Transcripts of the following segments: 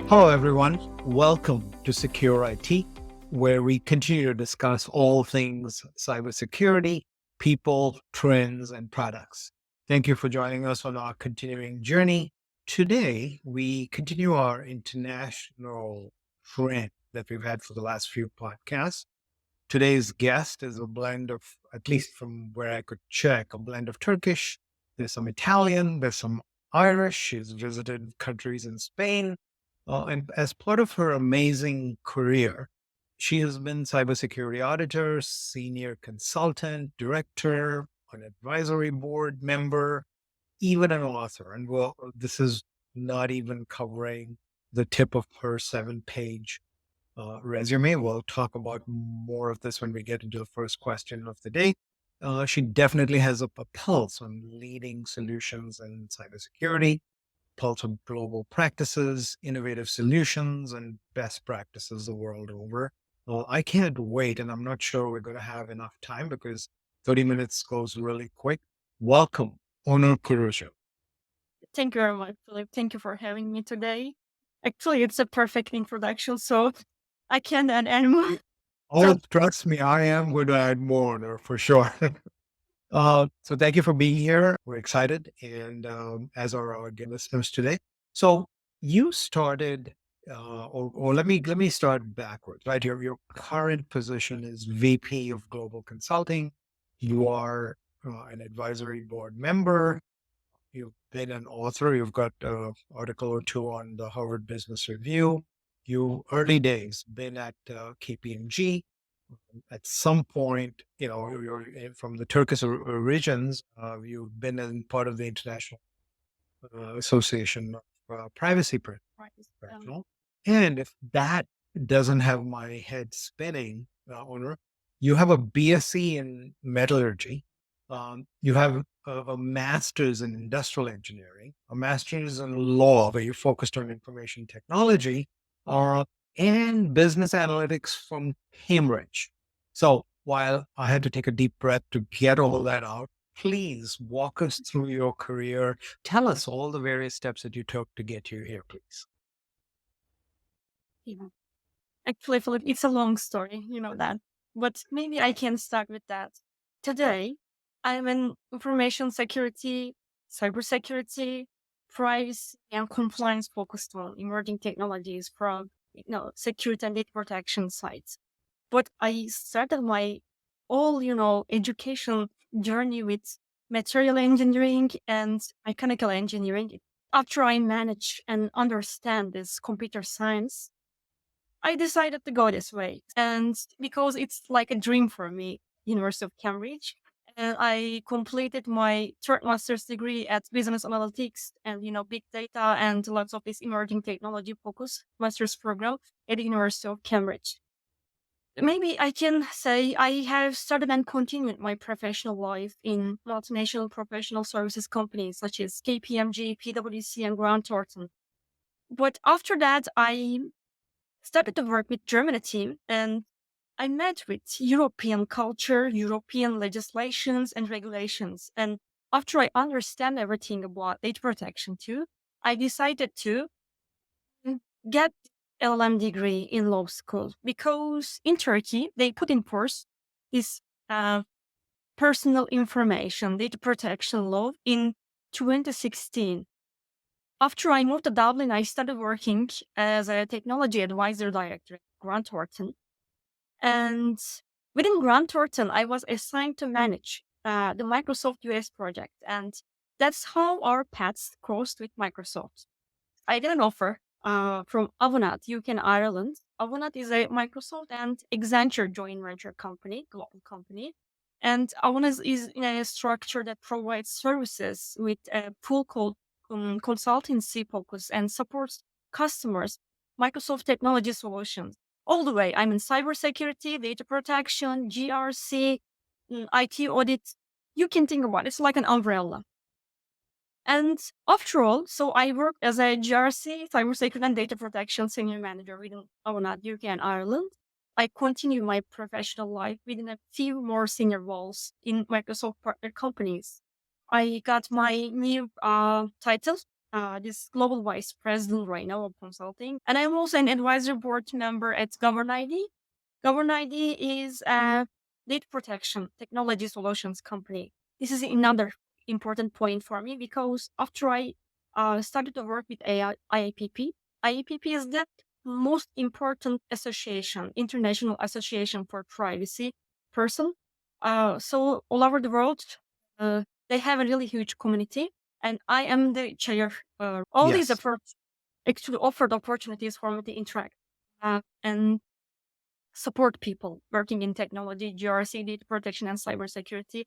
Hello, everyone. Welcome to Secure IT, where we continue to discuss all things cybersecurity, people, trends, and products. Thank you for joining us on our continuing journey. Today, we continue our international trend that we've had for the last few podcasts. Today's guest is a blend of, at least from where I could check, a blend of Turkish. There's some Italian, there's some Irish. She's visited countries in Spain. And as part of her amazing career, she has been cybersecurity auditor, senior consultant, director, an advisory board member, even an author. And well, this is not even covering the tip of her 7-page resume. We'll talk about more of this when we get into the first question of the day. She definitely has a pulse on leading solutions in cybersecurity, pulse on global practices, innovative solutions, and best practices the world over. I can't wait, and I'm not sure we're going to have enough time because 30 minutes goes really quick. Welcome, Onur Korucu. Thank you very much, Philip. Thank you for having me today. Actually, it's a perfect introduction, so I can't add any more. Oh, trust me, I am going to add more, Onur, for sure. So thank you for being here. We're excited, and as are our listeners today. So you started, or let me start backwards. Right, your current position is VP of Global Consulting. You are an advisory board member. You've been an author. You've got an article or two on the Harvard Business Review. You early days been at KPMG. At some point, you're from the Turkish origins. You've been in part of the International Association of Privacy Right. Professional. And if that doesn't have my head spinning, Owner, you have a BSc in metallurgy. You have a master's in industrial engineering, a master's in law, where you focused on information technology, uh, and business analytics from Cambridge. So while I had to take a deep breath to get all that out, please walk us through your career. Tell us all the various steps that you took to get you here, please. Yeah. Actually, Philip, it's a long story, you know that. But maybe I can start with that. Today, I'm in information security, cybersecurity, privacy, and compliance focused on emerging technologies from security and data protection sides. But I started my education journey with material engineering and mechanical engineering. After I manage and understand this computer science, I decided to go this way. And because it's like a dream for me, University of Cambridge, and I completed my third master's degree at business analytics and, big data and lots of this emerging technology focus master's program at the University of Cambridge. Maybe I can say I have started and continued my professional life in multinational professional services companies such as KPMG, PwC, and Grant Thornton. But after that, I started to work with German team and I met with European culture, European legislations and regulations. And after I understand everything about data protection too, I decided to get LL.M degree in law school because in Turkey, they put in force this personal information data protection law in 2016. After I moved to Dublin, I started working as a technology advisor director at Grant Thornton. And within Grant Thornton, I was assigned to manage the Microsoft US project. And that's how our paths crossed with Microsoft. I got an offer from Avanade UK Ireland. Avanade is a Microsoft and Accenture joint venture company, global company. And Avanade is in a structure that provides services with a pool called consultancy focus and supports customers, Microsoft technology solutions. All the way, I'm in cybersecurity, data protection, GRC, IT audit. You can think about it. It's like an umbrella. And after all, so I worked as a GRC, cybersecurity and data protection senior manager within Avanade UK and Ireland. I continue my professional life within a few more senior roles in Microsoft partner companies. I got my new title this global vice president right now of consulting. And I'm also an advisory board member at GovernID. GovernID is a data protection technology solutions company. This is another important point for me because after I started to work with IAPP, IAPP is the most important association, international association for privacy person. So all over the world, they have a really huge community, and I am the chair. All these Yes. efforts actually offered opportunities for me to interact and support people working in technology, GRC, data protection, and cybersecurity,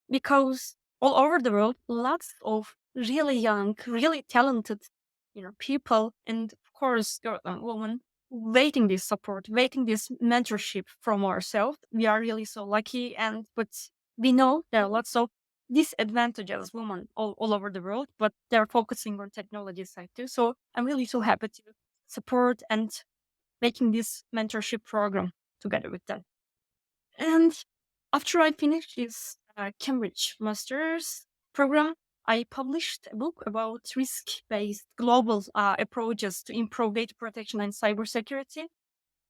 because all over the world, lots of really young, really talented, people, and of course, girl and women, waiting this support, waiting this mentorship from ourselves. We are really so lucky, but we know there are lots of disadvantages women all over the world, but they're focusing on technology side too. So I'm really so happy to support and making this mentorship program together with them. And after I finished this Cambridge master's program, I published a book about risk-based global approaches to improve data protection and cybersecurity.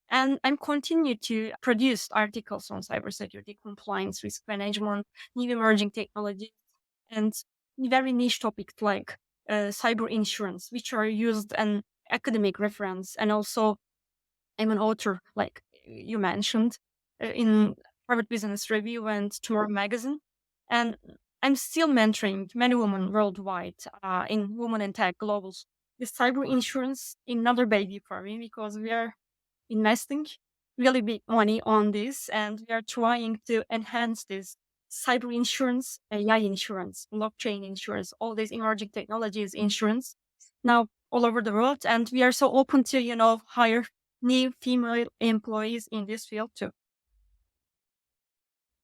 And I'm continuing to produce articles on cybersecurity compliance, risk management, new emerging technologies, and very niche topics like cyber insurance, which are used in academic reference. And also, I'm an author, like you mentioned, in Harvard Business Review and Tomorrow Magazine. And I'm still mentoring many women worldwide in Women in Tech Globals. The cyber insurance, another baby for me because we are investing really big money on this, and we are trying to enhance this cyber insurance, AI insurance, blockchain insurance, all these emerging technologies insurance now all over the world. And we are so open to, hire new female employees in this field too.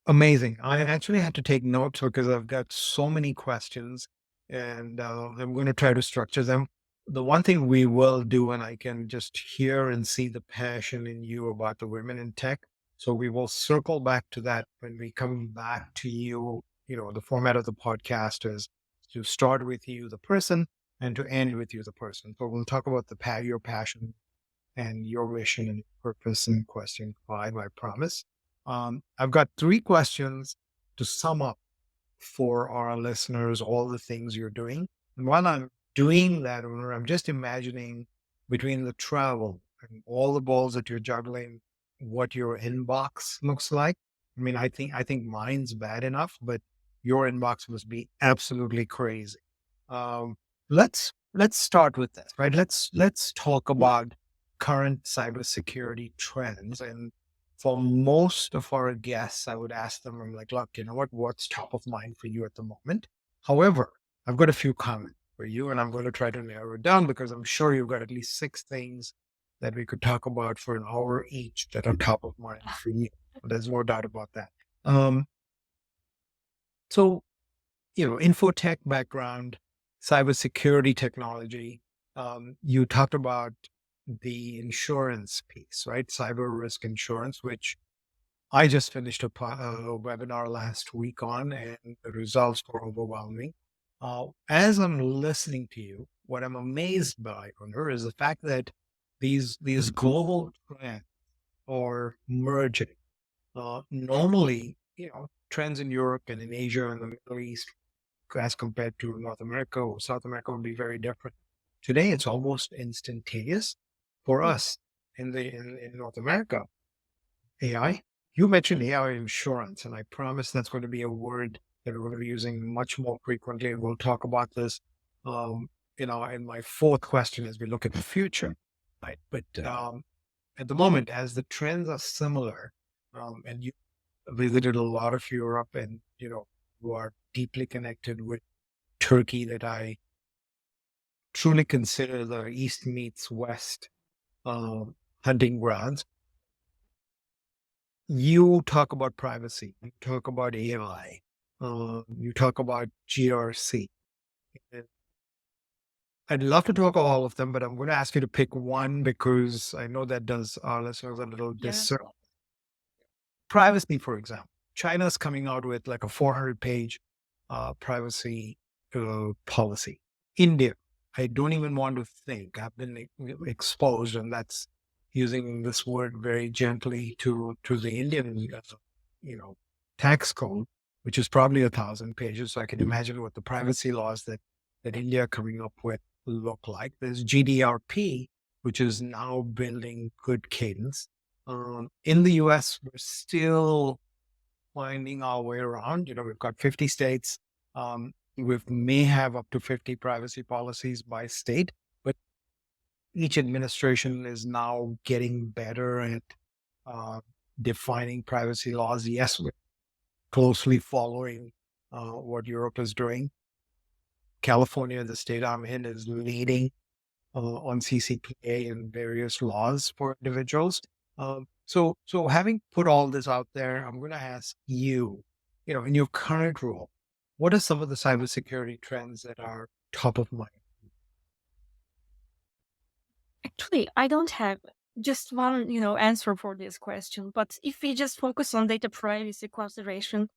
Amazing. I actually had to take notes because I've got so many questions and I'm going to try to structure them. The one thing we will do, and I can just hear and see the passion in you about the women in tech. So we will circle back to that when we come back to you. The format of the podcast is to start with you, the person, and to end with you, the person. So we'll talk about your passion and your mission and purpose in question 5, I promise. I've got 3 questions to sum up for our listeners, all the things you're doing. And while I'm doing that, Onur, I'm just imagining between the travel and all the balls that you're juggling, what your inbox looks like. I mean, I think mine's bad enough, but your inbox must be absolutely crazy. Um, let's start with this, right? Let's talk about current cybersecurity trends. And for most of our guests, I would ask them, I'm like, look, what's top of mind for you at the moment? However, I've got a few comments for you, and I'm going to try to narrow it down because I'm sure you've got at least 6 things that we could talk about for an hour each that are top of mind for you. There's no doubt about that. Um, so infotech background, cybersecurity technology. You talked about the insurance piece, right? Cyber risk insurance, which I just finished a webinar last week on, and the results were overwhelming. As I'm listening to you, what I'm amazed by, Onur, is the fact that these global trends are merging. Normally, trends in Europe and in Asia and the Middle East as compared to North America or South America would be very different. Today, it's almost instantaneous for us in North America. AI, you mentioned AI insurance, and I promise that's going to be a word that we're going to be using much more frequently. And we'll talk about this, in my 4th question as we look at the future. Right. But at the moment, as the trends are similar, and you visited a lot of Europe and, you are deeply connected with Turkey, that I truly consider the East meets West hunting grounds. You talk about privacy, you talk about AI, you talk about GRC. And I'd love to talk about all of them, but I'm going to ask you to pick one because I know that does our listeners a little Yeah. disservice. Privacy, for example. China's coming out with like a 400-page privacy policy. India I don't even want to think. I've been exposed, and that's using this word very gently to the Indian, you know, tax code, which is probably 1,000 pages. So I can imagine what the privacy laws that India are coming up with look like. There's GDRP, which is now building good cadence. In the US, we're still finding our way around. We've got 50 states. We may have up to 50 privacy policies by state, but each administration is now getting better at uh, defining privacy laws. Yes, we're closely following what Europe is doing. California, the state I'm in, is leading on CCPA and various laws for individuals. So having put all this out there, I'm going to ask you, in your current role, what are some of the cybersecurity trends that are top of mind? Actually, I don't have just one, answer for this question. But if we just focus on data privacy consideration,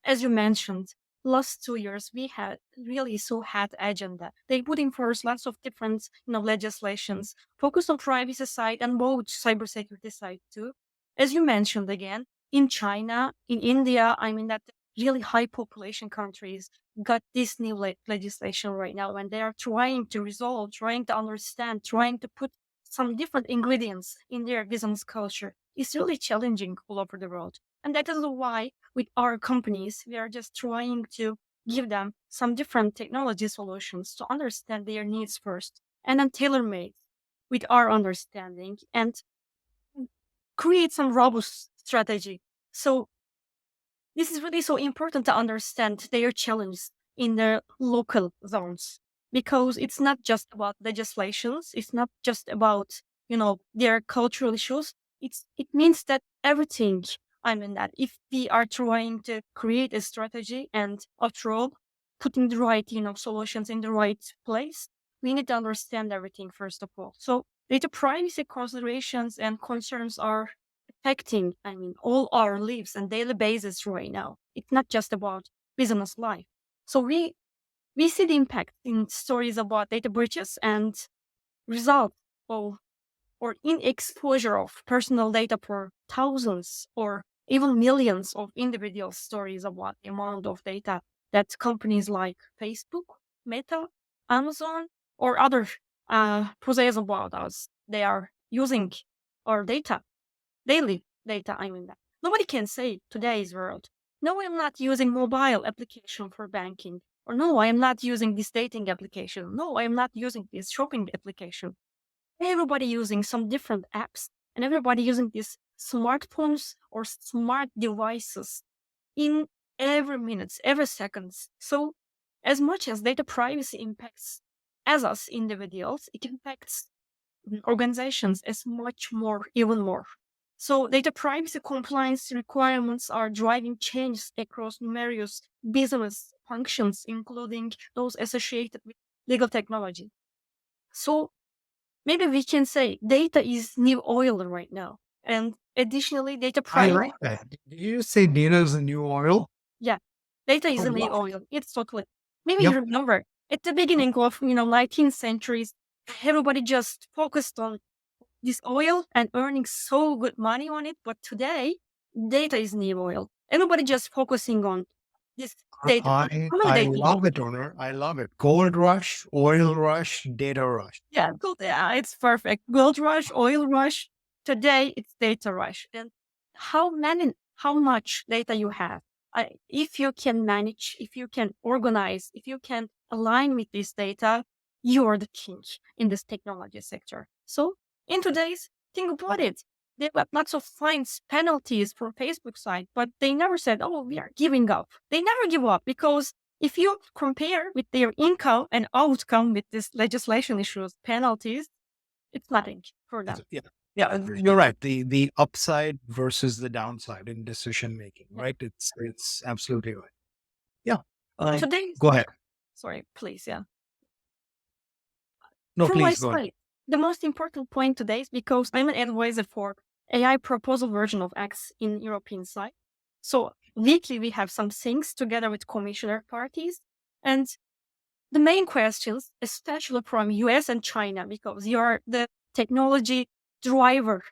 as you mentioned, last 2 years we had really had agenda. They put in force lots of different, legislations, focus on privacy side and both cybersecurity side too. As you mentioned again, in China, in India, I mean that really high population countries got this new legislation right now, and they are trying to resolve, trying to understand, trying to put some different ingredients in their business culture. It's really challenging all over the world. And that is why with our companies, we are just trying to give them some different technology solutions to understand their needs first and then tailor made with our understanding and create some robust strategy. So this is really so important to understand their challenges in their local zones, because it's not just about legislations. It's not just about, their cultural issues. It means that everything, I mean that if we are trying to create a strategy and after all, putting the right, solutions in the right place, we need to understand everything first of all. So data privacy considerations and concerns are affecting, all our lives and daily basis right now. It's not just about business life. So we see the impact in stories about data breaches and result of or in exposure of personal data for thousands or even millions of individual stories about the amount of data that companies like Facebook, Meta, Amazon, or other possess about us. They are using our data daily data, I mean that. Nobody can say today's world, no, I'm not using mobile application for banking. Or no, I am not using this dating application. No, I am not using this shopping application. Everybody using some different apps and everybody using these smartphones or smart devices in every minutes, every seconds. So as much as data privacy impacts as us individuals, it impacts organizations as much more, even more. So data privacy compliance requirements are driving changes across numerous business functions, including those associated with legal technology. So maybe we can say data is new oil right now. And additionally, data I privacy, like that. Did you say data is the new oil? yeah, data is Oh, the new wow. oil. It's totally. Maybe you Yep. remember at the beginning of 19th centuries, everybody just focused on this oil and earning so good money on it. But today, data is new oil. Everybody just focusing on this data. I How many I data? love it, Onur. I love it. Gold rush, oil rush, data rush. Yeah, gold. Yeah, it's perfect. Gold rush, oil rush. Today, it's data rush. And how much data you have? If you can manage, if you can organize, if you can align with this data, you are the king in this technology sector. So in today's, think about it. They've got lots of fines, penalties from Facebook side, but they never said, "Oh, we are giving up." They never give up because if you compare with their income and outcome with this legislation issues, penalties, it's nothing for them. Yeah. Yeah, you're right. The upside versus the downside in decision making, Yeah. right? It's absolutely right. Yeah. Today, Go ahead. sorry, please, yeah. No, From my please go ahead. side, the most important point today is because I'm an advisor for AI proposal version of X in European side. So weekly we have some things together with commissioner parties, and the main questions, especially from US and China, because you're the technology driver,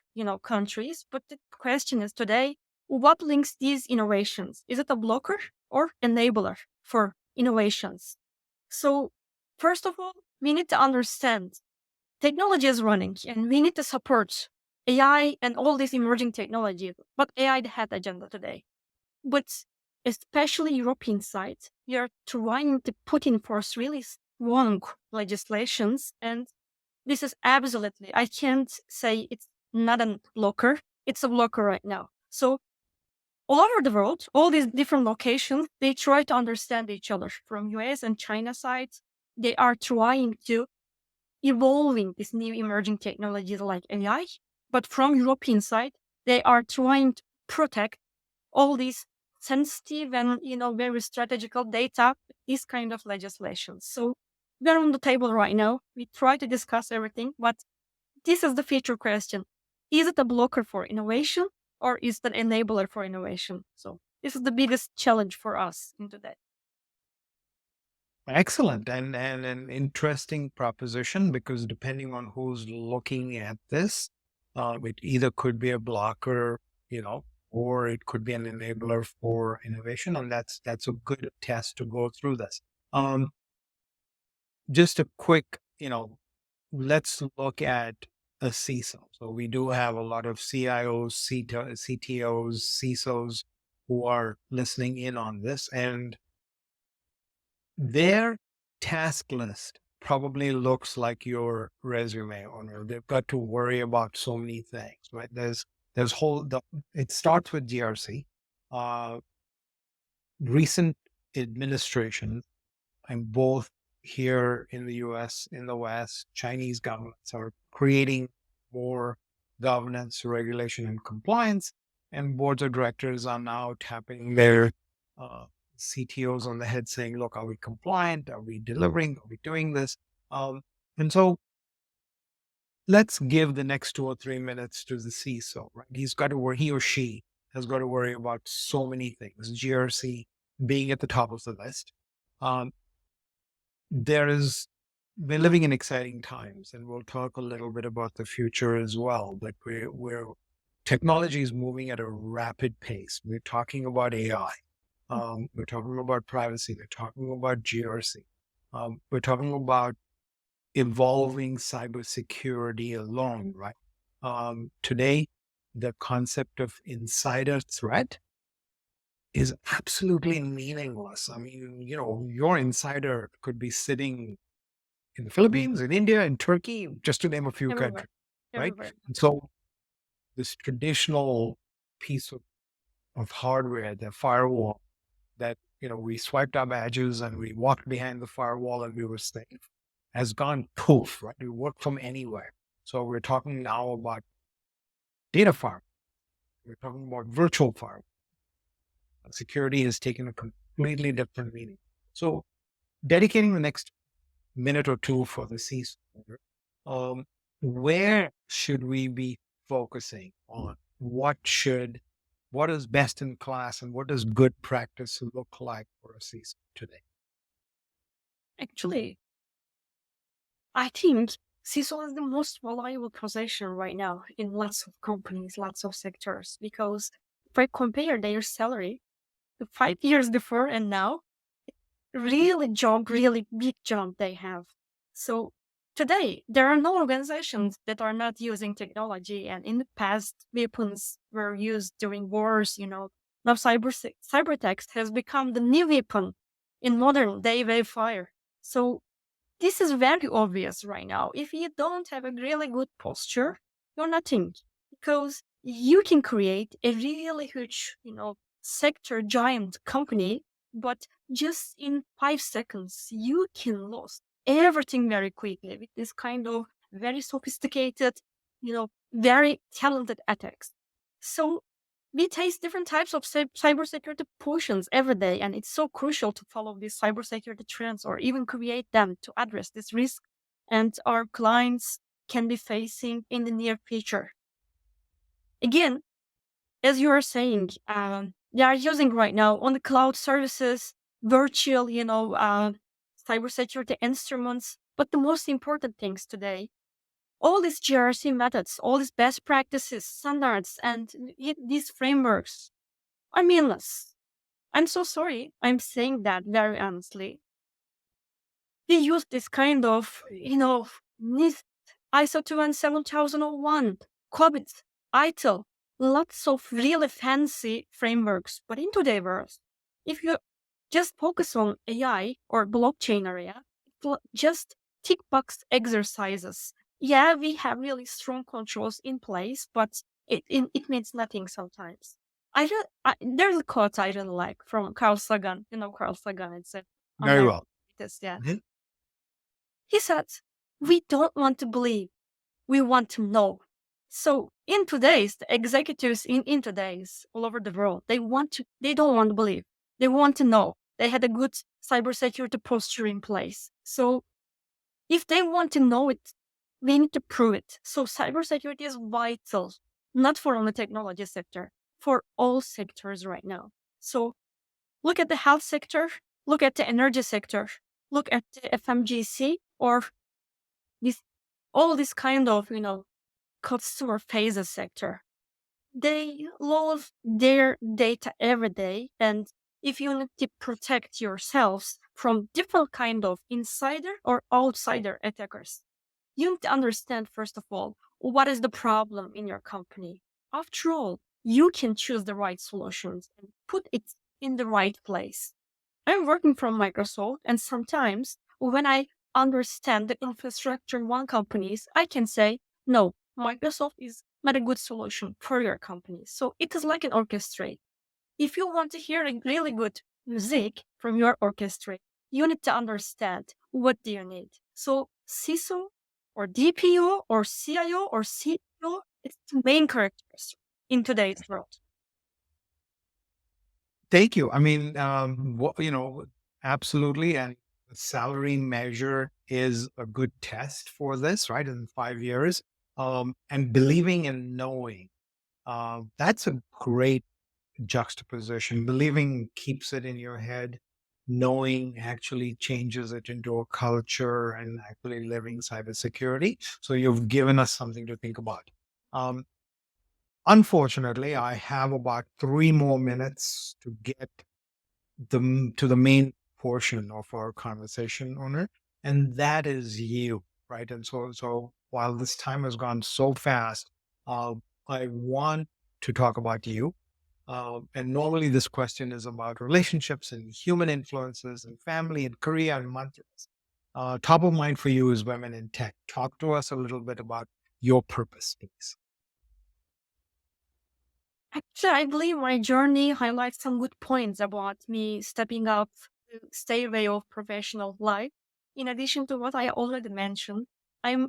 countries. But the question is today, what links these innovations? Is it a blocker or enabler for innovations? So first of all, we need to understand technology is running and we need to support AI and all these emerging technologies. But AI had agenda today. But especially European side, we are trying to put in force really strong legislations. And this is absolutely, I can't say it's not a blocker. It's a blocker right now. So all over the world, all these different locations, they try to understand each other. From US and China sides, they are trying to evolving these new emerging technologies like AI. But from European side, they are trying to protect all these sensitive and very strategical data, these kind of legislations. So we're on the table right now. We try to discuss everything, but this is the future question. Is it a blocker for innovation or is it an enabler for innovation? So this is the biggest challenge for us in today. Excellent, and an interesting proposition, because depending on who's looking at this, it either could be a blocker, or it could be an enabler for innovation, and that's a good test to go through this. Just a quick, let's look at a CISO. So we do have a lot of CIOs, CTOs, CISOs who are listening in on this, and their task list probably looks like your resume owner. They've got to worry about so many things, right? It starts with GRC, uh, recent administration, and both here in the US, in the West, Chinese governments are creating more governance, regulation, and compliance. And boards of directors are now tapping their CTOs on the head saying, look, are we compliant? Are we delivering? Are we doing this? And so let's give the next 2 or 3 minutes to the CISO, right? He or she has got to worry about so many things, GRC being at the top of the list. We're living in exciting times, and we'll talk a little bit about the future as well. But technology is moving at a rapid pace. We're talking about AI. We're talking about privacy. We're talking about GRC. We're talking about evolving cybersecurity alone, right? Today, the concept of insider threat is absolutely meaningless. I mean, your insider could be sitting in the Philippines, in India, in Turkey, just to name a few Everywhere. countries, right? Everywhere. And so this traditional piece of hardware, the firewall, that, we swiped our badges and we walked behind the firewall and we were safe, has gone poof, right? We work from anywhere. So we're talking now about data firewall. We're talking about virtual firewall. Security has taken a completely different meaning. So dedicating the next minute or two for the CISO, where should we be focusing on? What is best in class, and what does good practice look like for a CISO today? Actually, I think CISO is the most valuable position right now in lots of companies, lots of sectors, because if I compare their salary to 5 years before and now, really big jump they have. So today, there are no organizations that are not using technology. And in the past, weapons were used during wars, now cyber text has become the new weapon in modern day warfare. So this is very obvious right now. If you don't have a really good posture, you're nothing, because you can create a really huge, sector giant company, but just in 5 seconds, you can lose everything very quickly with this kind of very sophisticated, very talented attacks. So we taste different types of cybersecurity potions every day, and it's so crucial to follow these cybersecurity trends or even create them to address this risk and our clients can be facing in the near future. Again, as you are saying, they are using right now on the cloud services, virtual, cybersecurity instruments. But the most important things today, all these GRC methods, all these best practices, standards, and these frameworks are meaningless. I'm so sorry. I'm saying that very honestly. We use this kind of, NIST, ISO 27001, COBIT, ITIL, lots of really fancy frameworks. But in today's world, if you just focus on AI or blockchain area, just tick box exercises. Yeah, we have really strong controls in place, but it means nothing sometimes. There's a quote I really like from Carl Sagan. You know Carl Sagan. It's a Very American well. scientist. Yeah, Mhm. he said, "We don't want to believe, we want to know." So in today's, the executives in today's all over the world, they don't want to believe. They want to know. They had a good cybersecurity posture in place. So if they want to know it, we need to prove it. So cybersecurity is vital, not for only technology sector, for all sectors right now. So look at the health sector, look at the energy sector, look at the FMGC or this all this kind of, consumer phases sector. They lose their data every day. And if you need to protect yourselves from different kind of insider or outsider attackers, you need to understand, first of all, what is the problem in your company. After all, you can choose the right solutions and put it in the right place. I'm working from Microsoft, and sometimes when I understand the infrastructure in one companies, I can say, no, Microsoft is not a good solution for your company. So it is like an orchestra. If you want to hear a really good music from your orchestra, you need to understand what do you need. So CISO or DPO or CIO or CTO is the main characters in today's world. Thank you. I mean, absolutely. And the salary measure is a good test for this, right? In 5 years. And believing and knowing, that's a great juxtaposition. Believing keeps it in your head. Knowing actually changes it into a culture and actually living cybersecurity. So you've given us something to think about. Um, Unfortunately, I have about 3 more minutes to get to the main portion of our conversation, owner, and that is you, right? And so while this time has gone so fast, uh, I want to talk about you. And normally this question is about relationships and human influences and family and career and months. Top of mind for you is women in tech. Talk to us a little bit about your purpose, please. Actually, I believe my journey highlights some good points about me stepping up the stairway of professional life. In addition to what I already mentioned, I'm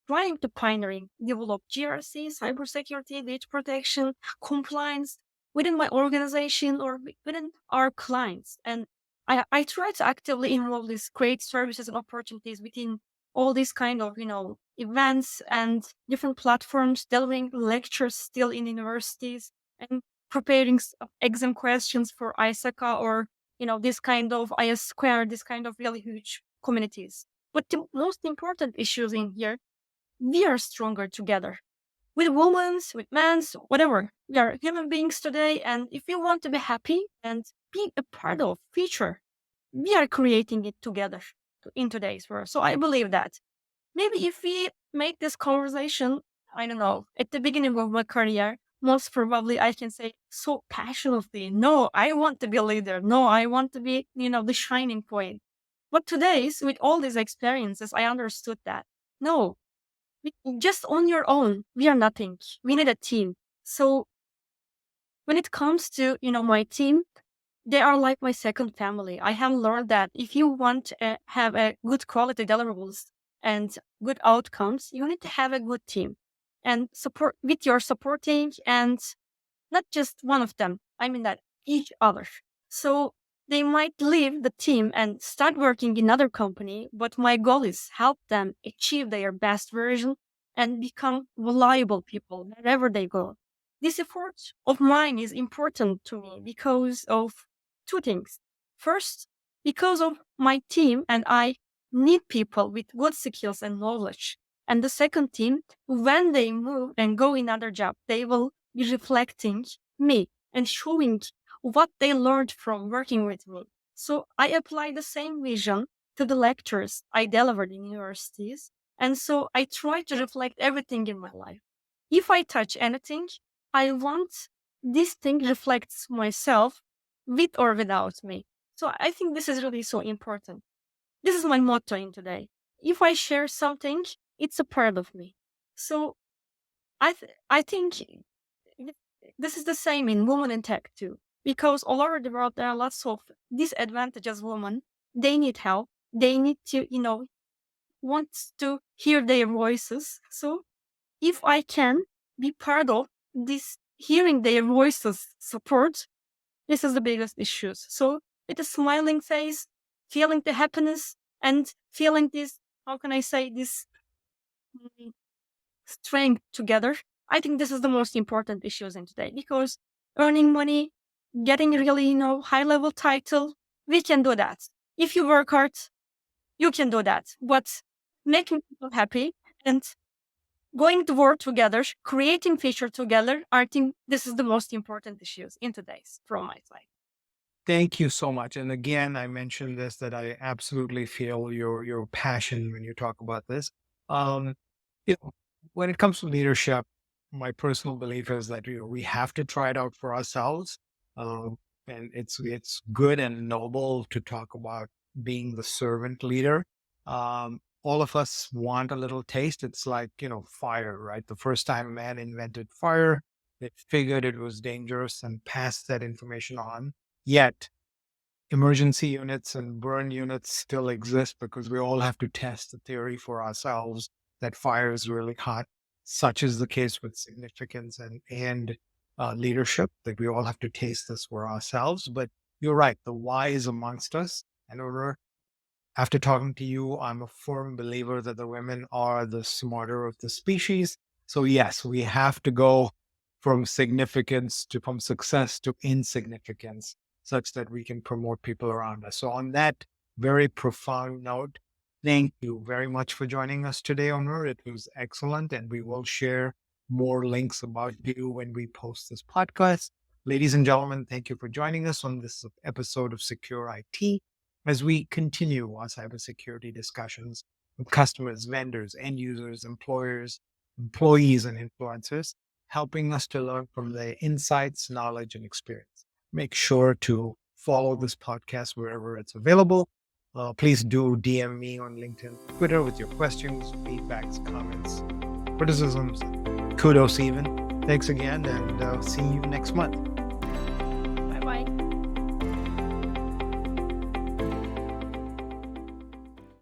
trying to pioneering, develop GRC, cybersecurity, data protection, compliance within my organization or within our clients. And I try to actively involve these great services and opportunities within all these kind of, events and different platforms, delivering lectures still in universities and preparing exam questions for ISACA or, this kind of IS square, this kind of really huge communities. But the most important issues in here, we are stronger together. With women's, with men's, whatever. We are human beings today, and if you want to be happy and be a part of future, we are creating it together in today's world. So I believe that maybe if we make this conversation, I don't know, at the beginning of my career, most probably I can say so passionately, no, I want to be a leader. No, I want to be, the shining point. But today's, with all these experiences, I understood that no, just on your own, we are nothing. We need a team. So when it comes to, my team, they are like my second family. I have learned that if you want to have a good quality deliverables and good outcomes, you need to have a good team and support with your supporting and not just one of them. I mean that each other. So they might leave the team and start working in another company, but my goal is help them achieve their best version and become reliable people wherever they go. This effort of mine is important to me because of two things. First, because of my team and I need people with good skills and knowledge. And the second team, when they move and go in another job, they will be reflecting me and showing what they learned from working with me. So I apply the same vision to the lectures I delivered in universities. And so I try to reflect everything in my life. If I touch anything, I want this thing reflects myself with or without me. So I think this is really so important. This is my motto in today. If I share something, it's a part of me. So I think this is the same in women in tech too, because all over the world there are lots of disadvantaged women. They need help. They need to want to hear their voices. So if I can be part of this hearing their voices support, this is the biggest issues. So with a smiling face, feeling the happiness and feeling this, how can I say, this strength together. I think this is the most important issues in today, because earning money, getting really, high level title, we can do that. If you work hard, you can do that. But making people happy and going to work together, creating future together, I think this is the most important issues in today's from my side. Thank you so much. And again, I mentioned this, that I absolutely feel your passion when you talk about this. Um, when it comes to leadership, my personal belief is that we have to try it out for ourselves. And it's good and noble to talk about being the servant leader. All of us want a little taste. It's like, fire, right? The first time man invented fire, they figured it was dangerous and passed that information on. Yet emergency units and burn units still exist because we all have to test the theory for ourselves that fire is really hot. Such is the case with significance and leadership, that we all have to taste this for ourselves. But you're right, the why is amongst us. And after talking to you, I'm a firm believer that the women are the smarter of the species. So yes, we have to go from from success to insignificance, such that we can promote people around us. So on that very profound note, thank you very much for joining us today, Onur. It was excellent, and we will share more links about you when we post this podcast. Ladies and gentlemen, thank you for joining us on this episode of Secure IT, as we continue our cybersecurity discussions with customers, vendors, end users, employers, employees, and influencers, helping us to learn from their insights, knowledge, and experience. Make sure to follow this podcast wherever it's available. Please do DM me on LinkedIn, Twitter with your questions, feedbacks, comments, criticisms, kudos even. Thanks again, and see you next month. Bye bye.